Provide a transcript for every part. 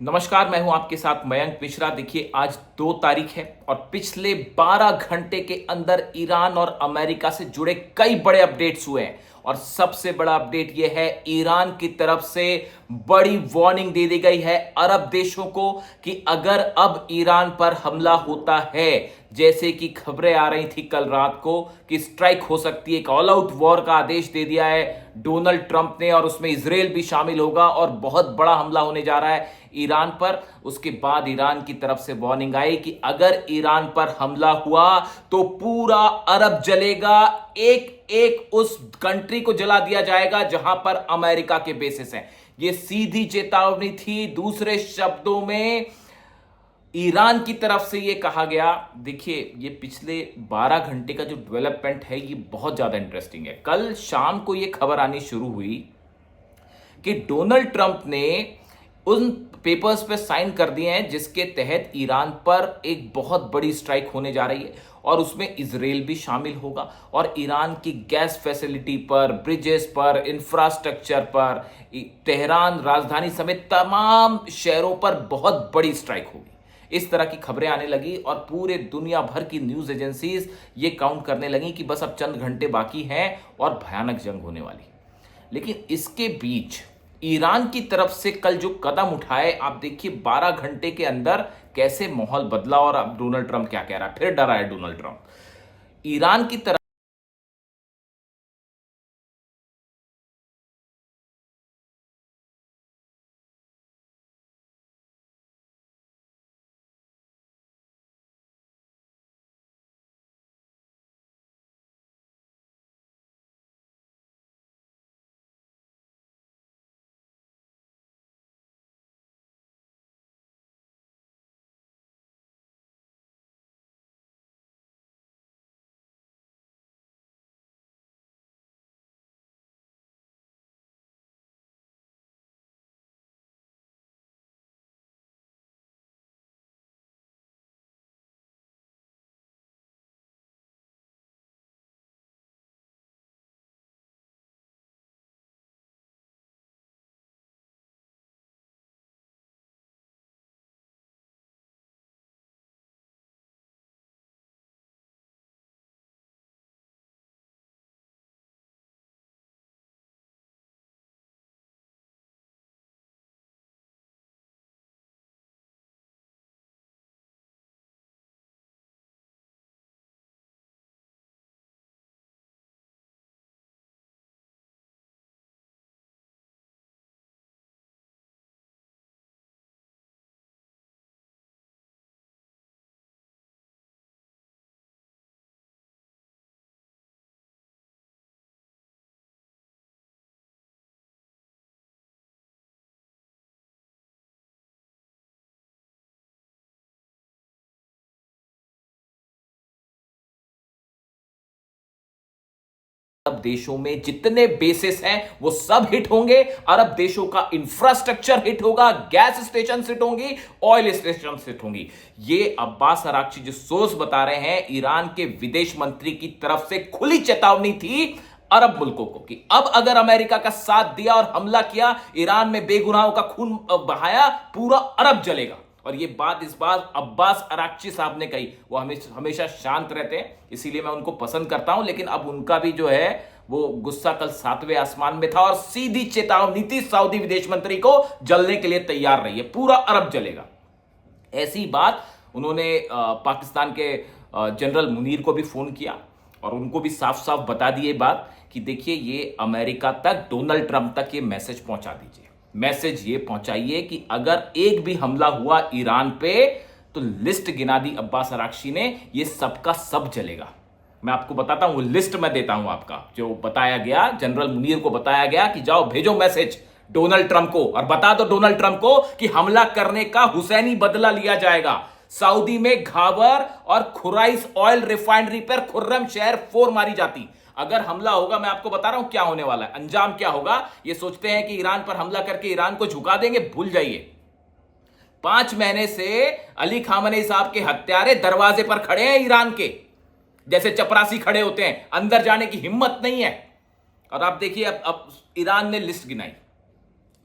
नमस्कार, मैं हूं आपके साथ मयंक मिश्रा। देखिए, आज 2 तारीख है और पिछले 12 घंटे के अंदर ईरान और अमेरिका से जुड़े कई बड़े अपडेट्स हुए हैं। और सबसे बड़ा अपडेट यह है, ईरान की तरफ से बड़ी वार्निंग दे दी गई है अरब देशों को कि अगर अब ईरान पर हमला होता है, जैसे कि खबरें आ रही थी कल रात को कि स्ट्राइक हो सकती है, एक ऑल आउट वॉर का आदेश दे दिया है डोनाल्ड ट्रंप ने और उसमें इजराइल भी शामिल होगा और बहुत बड़ा हमला होने जा रहा है ईरान पर। उसके बाद ईरान की तरफ से वार्निंग आई कि अगर ईरान पर हमला हुआ तो पूरा अरब जलेगा, एक एक उस कंट्री को जला दिया जाएगा जहां पर अमेरिका के बेसिस हैं। यह सीधी चेतावनी थी। दूसरे शब्दों में ईरान की तरफ से यह कहा गया, देखिए ये पिछले 12 घंटे का जो डेवलपमेंट है ये बहुत ज्यादा इंटरेस्टिंग है। कल शाम को यह खबर आनी शुरू हुई कि डोनाल्ड ट्रंप ने उन पेपर्स पे साइन कर दिए हैं जिसके तहत ईरान पर एक बहुत बड़ी स्ट्राइक होने जा रही है और उसमें इजराइल भी शामिल होगा और ईरान की गैस फैसिलिटी पर, ब्रिजेस पर, इंफ्रास्ट्रक्चर पर, तेहरान राजधानी समेत तमाम शहरों पर बहुत बड़ी स्ट्राइक होगी। इस तरह की खबरें आने लगी और पूरे दुनिया भर की न्यूज एजेंसीज ये काउंट करने लगी कि बस अब चंद घंटे बाकी हैं और भयानक जंग होने वाली। लेकिन इसके बीच ईरान की तरफ से कल जो कदम उठाए, आप देखिए 12 घंटे के अंदर कैसे माहौल बदला। और अब डोनाल्ड ट्रंप क्या कह रहा है, फिर डरा है डोनाल्ड ट्रंप ईरान की तरफ। अरब देशों में जितने बेसिस हैं वो सब हिट होंगे। अरब देशों का इंफ्रास्ट्रक्चर हिट होगा, गैस स्टेशन हिट होंगी, ऑयल स्टेशन हिट होंगी। ये अब्बास अराक्ची जो सोर्स बता रहे हैं, ईरान के विदेश मंत्री की तरफ से खुली चेतावनी थी अरब मुल्कों को कि अब अगर अमेरिका का साथ दिया और हमला किया, ईरान में बेगुनाहों का खून बहाया, पूरा अरब जलेगा। और ये बात इस बार अब्बास अराक्ची साहब ने कही। वो हमेशा शांत रहते हैं, इसीलिए मैं उनको पसंद करता हूं, लेकिन अब उनका भी जो है वो गुस्सा कल 7वें आसमान में था और सीधी चेतावनी थी सऊदी विदेश मंत्री को, जलने के लिए तैयार रहिए, पूरा अरब जलेगा। ऐसी बात उन्होंने पाकिस्तान के जनरल मुनीर को भी फोन किया और उनको भी साफ साफ बता दिए बात कि देखिए ये अमेरिका तक, डोनाल्ड ट्रंप तक ये मैसेज पहुंचा दीजिए। मैसेज ये पहुंचाइए कि अगर एक भी हमला हुआ ईरान पे तो लिस्ट गिना दी अब्बास अराक्ची ने, ये सबका सब जलेगा। मैं आपको बताता हूं, लिस्ट मैं देता हूं आपका, जो बताया गया जनरल मुनीर को बताया गया कि जाओ भेजो मैसेज डोनाल्ड ट्रंप को और बता दो डोनाल्ड ट्रंप को कि हमला करने का हुसैनी बदला लिया जाएगा। सऊदी में घावर और खुराइस ऑयल रिफाइनरी पर खुर्रम शहर 4 मारी जाती। अगर हमला होगा, मैं आपको बता रहा हूं क्या होने वाला है, अंजाम क्या होगा। ये सोचते हैं कि ईरान पर हमला करके ईरान को झुका देंगे, भूल जाइए। 5 महीने से अली खामनेई साहब के हत्यारे दरवाजे पर खड़े हैं ईरान के, जैसे चपरासी खड़े होते हैं, अंदर जाने की हिम्मत नहीं है। और आप देखिए अब ईरान ने लिस्ट गिनाई,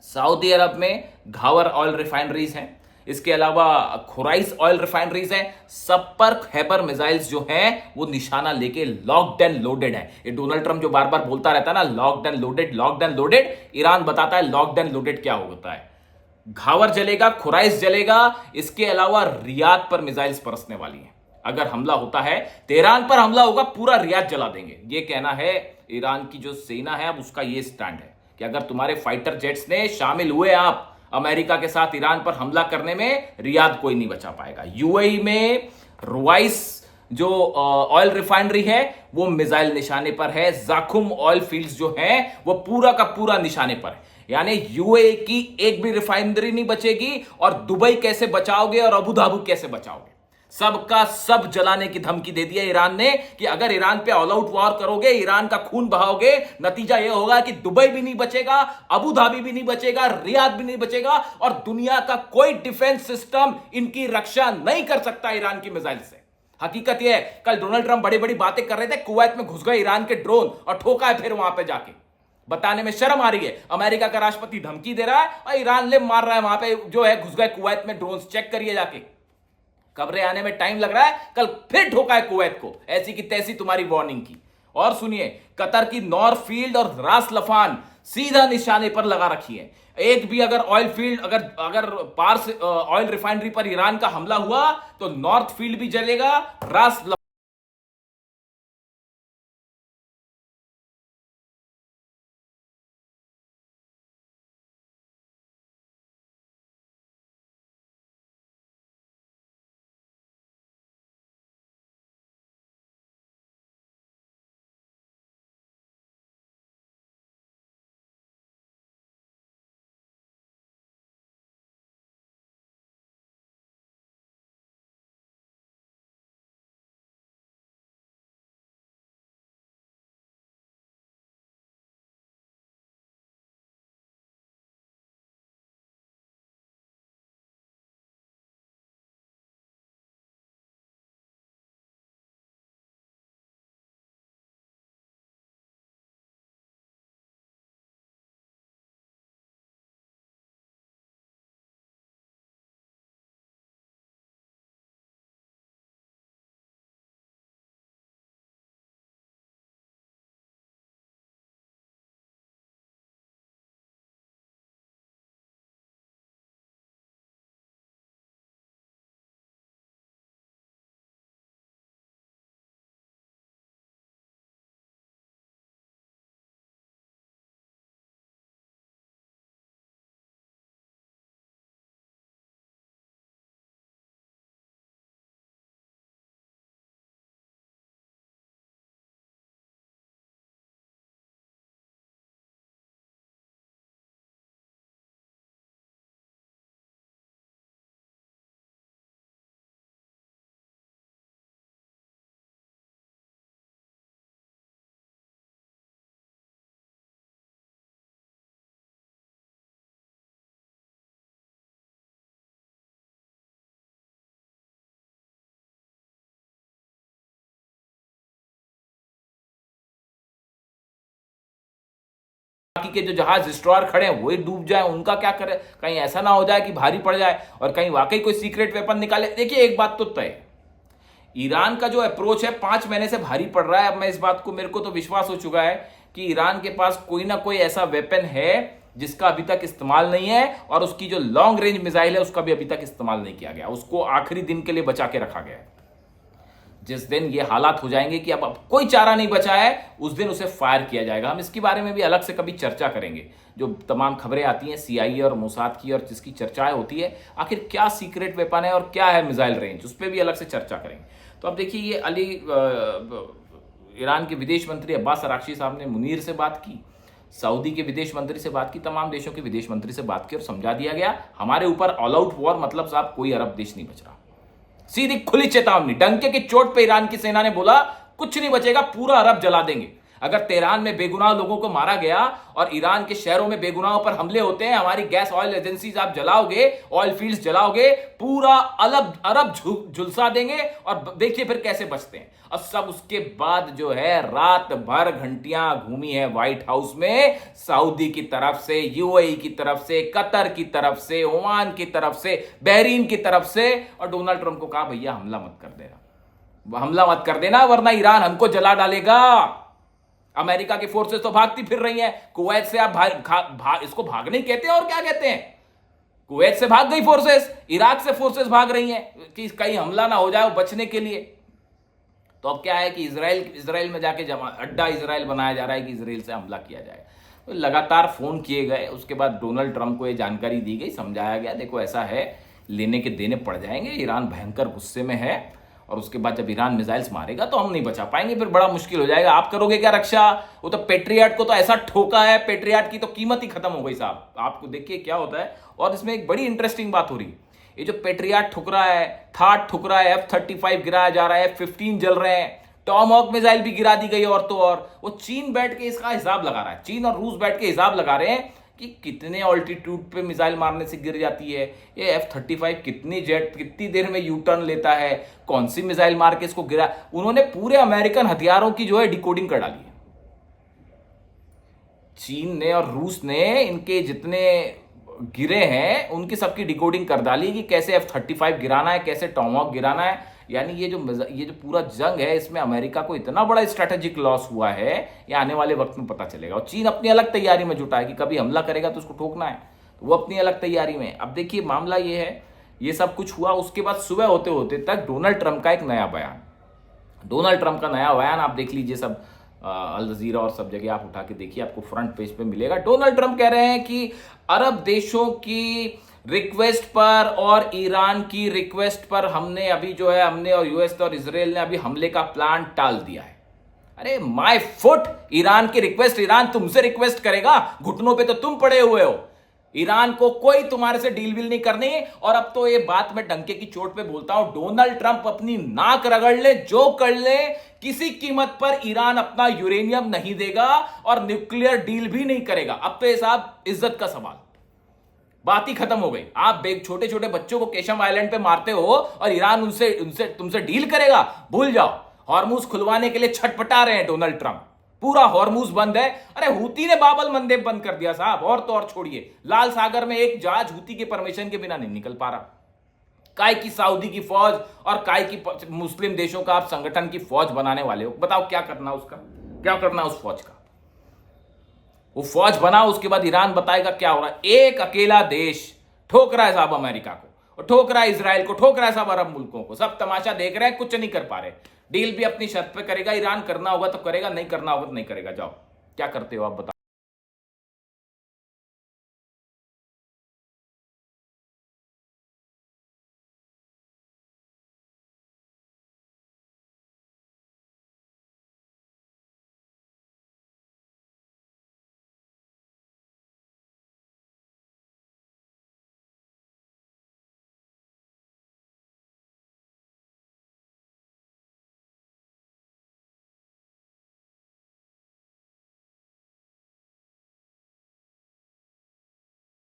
सऊदी अरब में घावर ऑयल रिफाइनरीज हैं, इसके अलावा खुराइस ऑयल रिफाइनरीज हैं, सब पर खैबर मिसाइल्स जो हैं वो निशाना लेके लॉक्ड एंड लोडेड है। ये डोनाल्ड ट्रंप जो बार बार बोलता रहता है ना, locked and loaded, locked and loaded, Iran बताता है लॉक्ड एंड लोडेड क्या होता है। घावर जलेगा, खुराइस जलेगा, इसके अलावा रियाद पर मिसाइल्स बरसने वाली हैं। अगर हमला होता है, तेहरान पर हमला होगा, पूरा रियाद जला देंगे। ये कहना है ईरान की जो सेना है, अब उसका ये स्टैंड है कि अगर तुम्हारे फाइटर जेट्स ने शामिल हुए आप अमेरिका के साथ ईरान पर हमला करने में, रियाद कोई नहीं बचा पाएगा। यूएई में रुवाइस जो ऑयल रिफाइनरी है वो मिसाइल निशाने पर है। जाखुम ऑयल फील्ड्स जो हैं वो पूरा का पूरा निशाने पर है। यानी यूएई की एक भी रिफाइनरी नहीं बचेगी। और दुबई कैसे बचाओगे और अबू धाबी कैसे बचाओगे? सबका सब जलाने की धमकी दे दी है ईरान ने कि अगर ईरान पे ऑल आउट वॉर करोगे, ईरान का खून बहाओगे, नतीजा यह होगा कि दुबई भी नहीं बचेगा, अबू धाबी भी नहीं बचेगा, रियाद भी नहीं बचेगा, और दुनिया का कोई डिफेंस सिस्टम इनकी रक्षा नहीं कर सकता ईरान की मिसाइल से। हकीकत यह है, कल डोनाल्ड ट्रंप बड़ी बड़ी बातें कर रहे थे, कुवैत में घुस गए ईरान के ड्रोन और ठोका है फिर वहां पे जाके। बताने में शर्म आ रही है। अमेरिका का राष्ट्रपति धमकी दे रहा है और ईरान ले मार रहा है, वहां पे जो है घुस गए कुवैत में, ड्रोन चेक करिए जाके। खबरें आने में टाइम लग रहा है, कल फिर ठोका है कुवैत को, ऐसी की तैसी तुम्हारी वार्निंग की। और सुनिए, कतर की नॉर्थ फील्ड और रास लफान सीधा निशाने पर लगा रखी है। एक भी अगर ऑयल फील्ड, अगर पार्स ऑयल रिफाइनरी पर ईरान का हमला हुआ तो नॉर्थ फील्ड भी जलेगा, रास बाकी के जो जहाज डिस्ट्रॉयर खड़े हैं वही डूब जाए, उनका क्या करे? कहीं ऐसा ना हो जाए कि भारी पड़ जाए और कहीं वाकई कोई सीक्रेट वेपन निकाले। देखिए, एक बात तो तय, ईरान का जो अप्रोच है 5 महीने से भारी पड़ रहा है। अब मैं इस बात को, मेरे को तो विश्वास हो चुका है कि ईरान के पास कोई ना कोई ऐसा वेपन है जिसका अभी तक इस्तेमाल नहीं है, और उसकी जो लॉन्ग रेंज मिसाइल है उसका भी अभी तक इस्तेमाल नहीं किया गया, उसको आखिरी दिन के लिए बचा के रखा गया है। जिस दिन ये हालात हो जाएंगे कि अब कोई चारा नहीं बचा है, उस दिन उसे फायर किया जाएगा। हम इसके बारे में भी अलग से कभी चर्चा करेंगे। जो तमाम खबरें आती हैं सीआईए और मोसाद की और जिसकी चर्चाएं होती है, आखिर क्या सीक्रेट वेपन है और क्या है मिसाइल रेंज, उस पर भी अलग से चर्चा करेंगे। तो अब देखिए, ये ईरान के विदेश मंत्री अब्बास अराक्ची साहब ने मुनीर से बात की, सऊदी के विदेश मंत्री से बात की, तमाम देशों के विदेश मंत्री से बात की और समझा दिया गया हमारे ऊपर ऑल आउट वॉर मतलब साहब कोई अरब देश नहीं बच रहा। सीधी खुली चेतावनी, डंके की चोट पे ईरान की सेना ने बोला कुछ नहीं बचेगा, पूरा अरब जला देंगे। अगर तेहरान में बेगुनाह लोगों को मारा गया और ईरान के शहरों में बेगुनाहों पर हमले होते हैं, हमारी गैस ऑयल एजेंसीज आप जलाओगे, ऑयल फील्ड्स जलाओगे, पूरा अरब झुलसा देंगे और देखिए फिर कैसे बचते हैं। और सब उसके बाद जो है रात भर घंटियां घूमी है व्हाइट हाउस में, सऊदी की तरफ से, यूएई की तरफ से, कतर की तरफ से, ओमान की तरफ से, बहरीन की तरफ से, और डोनाल्ड ट्रंप को कहा भैया हमला मत कर देना, हमला मत कर देना वरना ईरान हमको जला डालेगा। अमेरिका की फोर्सेस तो भागती फिर रही हैं, कुवैत से आप इसको भागने कहते हैं और क्या कहते हैं, कुवैत से भाग गई फोर्सेस, इराक से फोर्सेस भाग रही हैं कि कहीं हमला ना हो जाए बचने के लिए। तो अब क्या है कि इजराइल में जाके अड्डा इजराइल बनाया जा रहा है कि इजराइल से हमला किया जाए। तो लगातार फोन किए गए, उसके बाद डोनाल्ड ट्रंप को यह जानकारी दी गई, समझाया गया देखो ऐसा है, लेने के देने पड़ जाएंगे, ईरान भयंकर गुस्से में है और उसके बाद जब ईरान मिसाइल्स मारेगा तो हम नहीं बचा पाएंगे, फिर बड़ा मुश्किल हो जाएगा, आप करोगे क्या रक्षा। वो तो पेट्रियट को तो ऐसा ठोका है, पेट्रियट की तो कीमत ही खत्म हो गई साहब। आपको देखिए क्या होता है। और इसमें एक बड़ी इंटरेस्टिंग बात हो रही है, ये जो पेट्रियट ठुक रहा है, थाट ठुक रहा है, F-35 गिराया जा रहा है, F-15 जल रहे हैं, टॉमहॉक मिसाइल भी गिरा दी गई, और तो और वो चीन बैठ के इसका हिसाब लगा रहा है, चीन और रूस बैठ के हिसाब लगा रहे हैं कि कितने ऑल्टीट्यूड पे मिसाइल मारने से गिर जाती है, ये F-35 कितनी देर में यू टर्न लेता है, कौन सी मिसाइल मार के इसको गिरा। उन्होंने पूरे अमेरिकन हथियारों की जो है डिकोडिंग कर डाली है, चीन ने और रूस ने इनके जितने गिरे हैं उनकी सबकी डिकोडिंग कर डाली कि कैसे F-35 गिराना है, कैसे टॉमहॉक गिराना है। यानी ये जो पूरा जंग है इसमें अमेरिका को इतना बड़ा स्ट्रेटेजिक लॉस हुआ है, ये आने वाले वक्त में पता चलेगा। और चीन अपनी अलग तैयारी में जुटा है कि कभी हमला करेगा तो उसको ठोकना है, तो वो अपनी अलग तैयारी में। अब देखिए मामला ये है, ये सब कुछ हुआ, उसके बाद सुबह होते होते तक डोनाल्ड ट्रंप का एक नया बयान, डोनाल्ड ट्रंप का नया बयान आप देख लीजिए, सब अल जजीरा और सब जगह आप उठा के देखिए, आपको फ्रंट पेज पे मिलेगा। डोनाल्ड ट्रंप कह रहे हैं कि अरब देशों की रिक्वेस्ट पर और ईरान की रिक्वेस्ट पर हमने और यूएस और इजराइल ने अभी हमले का प्लान टाल दिया है। अरे माय फुट, ईरान की रिक्वेस्ट, ईरान तुमसे रिक्वेस्ट करेगा, घुटनों पे तो तुम पड़े हुए हो, ईरान को कोई तुम्हारे से डील विल नहीं करनी। और अब तो ये बात मैं डंके की चोट पे बोलता हूं, डोनाल्ड ट्रंप अपनी नाक रगड़ ले, जो कर ले, किसी कीमत पर ईरान अपना यूरेनियम नहीं देगा और न्यूक्लियर डील भी नहीं करेगा। अब तो ये साहब इज्जत का सवाल, बात ही खत्म हो गई। आप छोटे छोटे बच्चों को केशम आइलैंड पे मारते हो और ईरान उनसे तुमसे डील करेगा, भूल जाओ। हॉर्मूज खुलवाने के लिए छटपटा रहे हैं डोनाल्ड ट्रंप, पूरा हॉर्मूज बंद है। अरे हूती ने बाबल मंदेब बंद कर दिया साहब, और तो और छोड़िए, लाल सागर में एक जहाज हूती के परमिशन के बिना नहीं निकल पा रहा। काय की सऊदी की फौज और काय की मुस्लिम देशों का आप संगठन की फौज बनाने वाले हो, बताओ क्या करना उसका, क्या करना उस फौज का। वो फौज बनाओ, उसके बाद ईरान बताएगा क्या हो रहा है। एक अकेला देश ठोक रहा है साहब अमेरिका को, और ठोक रहा है इसराइल को, ठोक रहा है सब अरब मुल्कों को, सब तमाशा देख रहे हैं, कुछ नहीं कर पा रहे। डील भी अपनी शर्त पे करेगा ईरान, करना होगा तो करेगा, नहीं करना होगा तो नहीं करेगा। जाओ क्या करते हो आप बताओ।